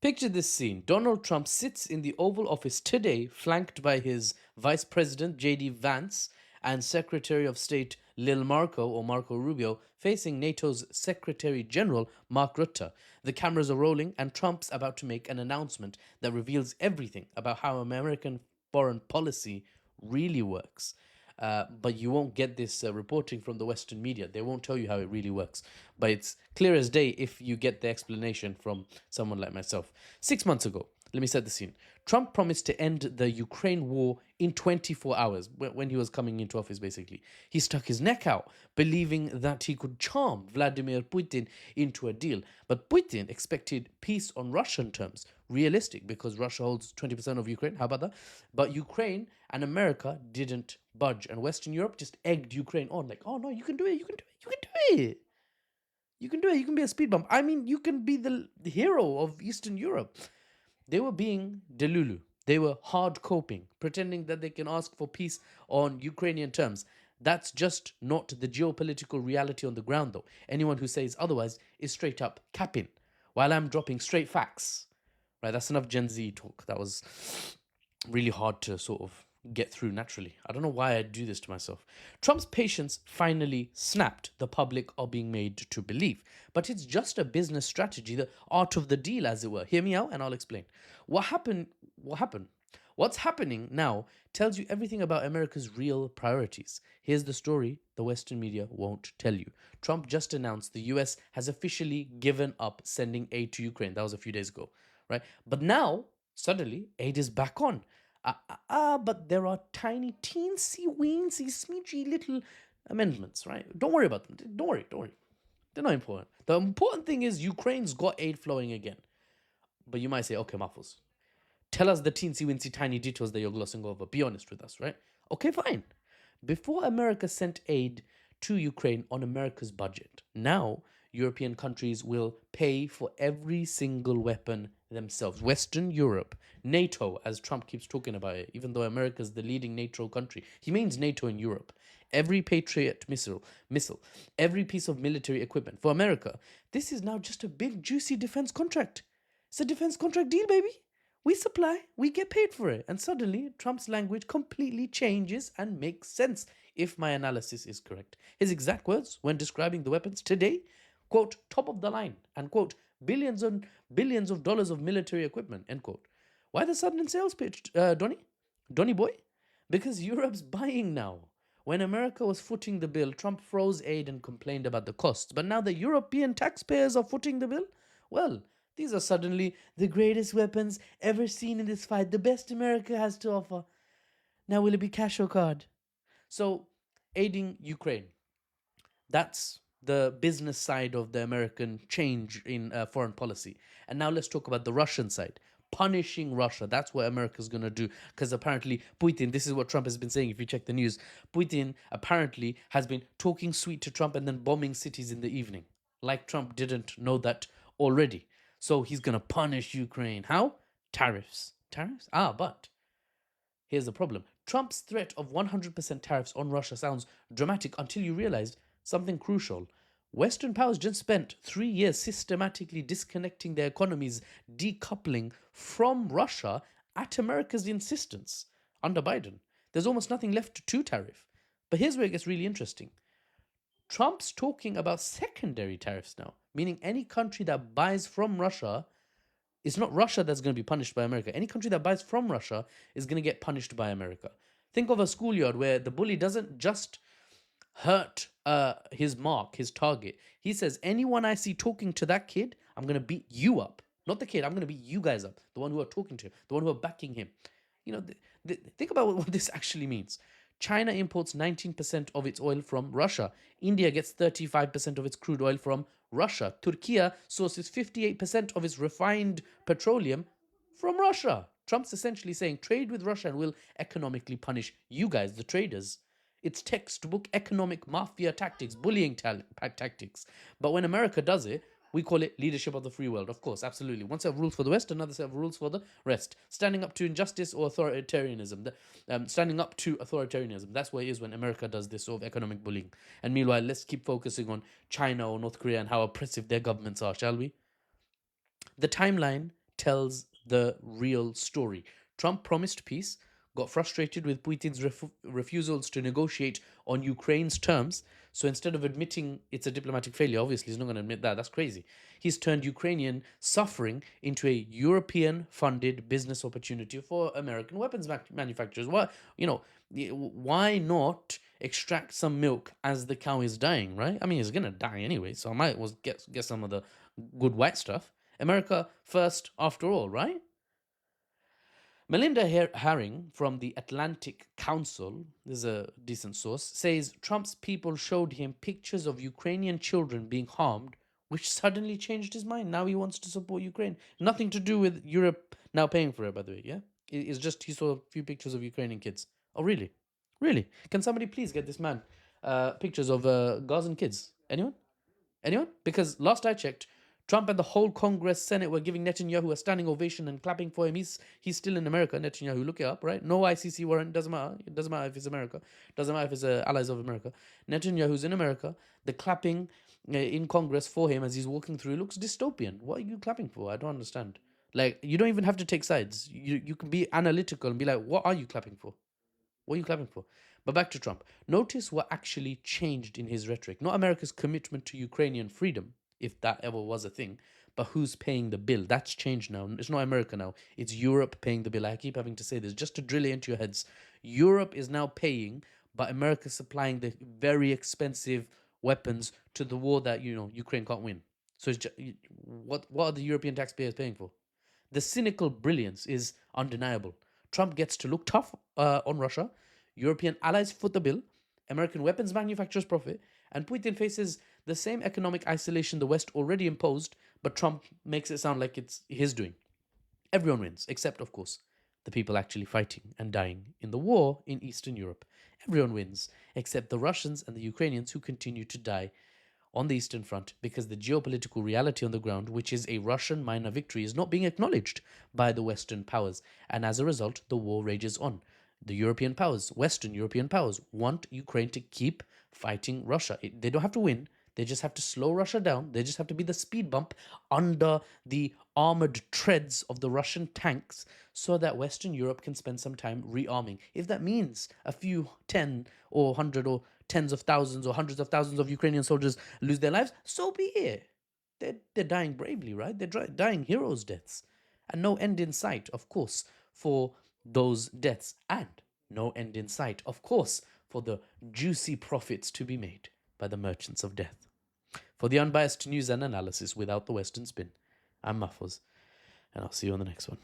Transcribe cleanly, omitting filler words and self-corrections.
Picture this scene. Donald Trump sits in the Oval Office today, flanked by his Vice President J.D. Vance and Secretary of State Lil Marco or Marco Rubio, facing NATO's Secretary General Mark Rutte. The cameras are rolling, and Trump's about to make an announcement that reveals everything about how American foreign policy really works. But you won't get this reporting from the Western media. They won't tell you how it really works. But it's clear as day if you get the explanation from someone like myself. 6 months ago, let me set the scene. Trump promised to end the Ukraine war in 24 hours when he was coming into office, basically. He stuck his neck out, believing that he could charm Vladimir Putin into a deal. But Putin expected peace on Russian terms, realistic because Russia holds 20% of Ukraine. How about that? But Ukraine and America didn't budge, and Western Europe just egged Ukraine on, like, oh no, you can do it, you can do it, you can do it. You can do it. You can be a speed bump. I mean, you can be the hero of Eastern Europe. They were being delulu. They were hard coping, pretending that they can ask for peace on Ukrainian terms. That's just not the geopolitical reality on the ground, though. Anyone who says otherwise is straight up capping, while I'm dropping straight facts. Right, that's enough Gen Z talk. That was really hard to sort of get through naturally. I don't know why I do this to myself. Trump's patience finally snapped, the public are being made to believe. But it's just a business strategy, the art of the deal, as it were. Hear me out and I'll explain. What happened? What happened? What's happening now tells you everything about America's real priorities. Here's the story the Western media won't tell you. Trump just announced the US has officially given up sending aid to Ukraine. That was a few days ago, right? But now, suddenly, aid is back on. But there are tiny, teensy, weensy, smeechy little amendments, right? Don't worry about them. Don't worry, don't worry. They're not important. The important thing is Ukraine's got aid flowing again. But you might say, okay, Muffles, tell us the teensy, weensy, tiny details that you're glossing over. Be honest with us, right? Okay, fine. Before America sent aid to Ukraine on America's budget, now European countries will pay for every single weapon themselves. Western Europe, NATO, as Trump keeps talking about it, even though America's the leading NATO country, he means NATO in Europe. Every Patriot missile, every piece of military equipment for America. This is now just a big, juicy defense contract. It's a defense contract deal, baby. We supply, we get paid for it. And suddenly, Trump's language completely changes and makes sense, if my analysis is correct. His exact words when describing the weapons today, quote, top of the line, and quote, billions and billions of dollars of military equipment, end quote. Why the sudden sales pitch, Donny? Donny boy? Because Europe's buying now. When America was footing the bill, Trump froze aid and complained about the costs. But now the European taxpayers are footing the bill? Well, these are suddenly the greatest weapons ever seen in this fight, the best America has to offer. Now, will it be cash or card? So, aiding Ukraine. That's the business side of the American change in foreign policy. And now let's talk about the Russian side. Punishing Russia. That's what America's going to do. Because apparently, Putin, this is what Trump has been saying if you check the news. Putin apparently has been talking sweet to Trump and then bombing cities in the evening. Like Trump didn't know that already. So he's going to punish Ukraine. How? Tariffs. Tariffs? But here's the problem. Trump's threat of 100% tariffs on Russia sounds dramatic until you realize something crucial. Western powers just spent 3 years systematically disconnecting their economies, decoupling from Russia at America's insistence under Biden. There's almost nothing left to tariff. But here's where it gets really interesting. Trump's talking about secondary tariffs now, meaning any country that buys from Russia, it's not Russia that's going to be punished by America. Any country that buys from Russia is going to get punished by America. Think of a schoolyard where the bully doesn't just hurt his mark, his target. He says, anyone I see talking to that kid, I'm going to beat you up. Not the kid, I'm going to beat you guys up. The one who are talking to him, the one who are backing him. You know, think about what this actually means. China imports 19% of its oil from Russia. India gets 35% of its crude oil from Russia. Turkey sources 58% of its refined petroleum from Russia. Trump's essentially saying trade with Russia and will economically punish you guys, the traders. It's textbook economic mafia tactics, bullying tactics. But when America does it, we call it leadership of the free world. Of course, absolutely. One set of rules for the West, another set of rules for the rest. Standing up to injustice or authoritarianism. Standing up to authoritarianism. That's what it is when America does this sort of economic bullying. And meanwhile, let's keep focusing on China or North Korea and how oppressive their governments are, shall we? The timeline tells the real story. Trump promised peace, got frustrated with Putin's refusals to negotiate on Ukraine's terms. So instead of admitting it's a diplomatic failure, obviously he's not going to admit that. That's crazy. He's turned Ukrainian suffering into a European funded business opportunity for American weapons manufacturers. Why, why not extract some milk as the cow is dying, right? I mean, it's going to die anyway, so I might as well get some of the good white stuff. America first, after all, right? Melinda Herring from the Atlantic Council, this is a decent source, says Trump's people showed him pictures of Ukrainian children being harmed, which suddenly changed his mind. Now he wants to support Ukraine. Nothing to do with Europe now paying for it, by the way, yeah? It's just he saw a few pictures of Ukrainian kids. Oh, really? Really? Can somebody please get this man pictures of Gazan kids? Anyone? Anyone? Because last I checked, Trump and the whole Congress, Senate were giving Netanyahu a standing ovation and clapping for him. He's still in America. Netanyahu, look it up, right? No ICC warrant. Doesn't matter. It doesn't matter if it's America. Doesn't matter if it's allies of America. Netanyahu's in America. The clapping in Congress for him as he's walking through looks dystopian. What are you clapping for? I don't understand. Like, you don't even have to take sides. You can be analytical and be like, what are you clapping for? What are you clapping for? But back to Trump. Notice what actually changed in his rhetoric. Not America's commitment to Ukrainian freedom, if that ever was a thing, but who's paying the bill. That's changed now. It's not America now. It's Europe paying the bill. I keep having to say this just to drill it into your heads. Europe is now paying, but America supplying the very expensive weapons to the war that Ukraine can't win. So it's just, what are the European taxpayers paying for? The cynical brilliance is undeniable. Trump gets to look tough on Russia, European allies foot the bill, American weapons manufacturers profit, and Putin faces the same economic isolation the West already imposed, but Trump makes it sound like it's his doing. Everyone wins, except, of course, the people actually fighting and dying in the war in Eastern Europe. Everyone wins, except the Russians and the Ukrainians who continue to die on the Eastern Front because the geopolitical reality on the ground, which is a Russian minor victory, is not being acknowledged by the Western powers. And as a result, the war rages on. The European powers, Western European powers, want Ukraine to keep fighting Russia. They don't have to win. They just have to slow Russia down. They just have to be the speed bump under the armored treads of the Russian tanks so that Western Europe can spend some time rearming. If that means a few 10 or 100 or tens of thousands or hundreds of thousands of Ukrainian soldiers lose their lives, so be it. They're dying bravely, right? They're dying heroes' deaths. And no end in sight, of course, for those deaths. And no end in sight, of course, for the juicy profits to be made by the merchants of death. For the unbiased news and analysis without the Western spin, I'm Mahfouz, and I'll see you on the next one.